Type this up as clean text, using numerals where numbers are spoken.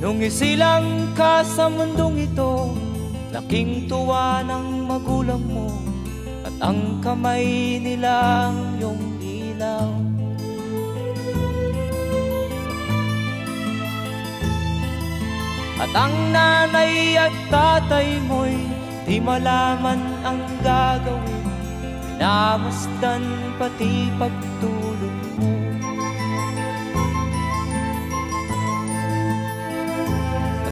Nung isilang ka sa mundong ito, laking tuwa ng magulang mo, at ang kamay nilang iyong ilaw. At ang nanay at tatay mo'y di malaman ang gagawin, minamasdan pati pagtulog.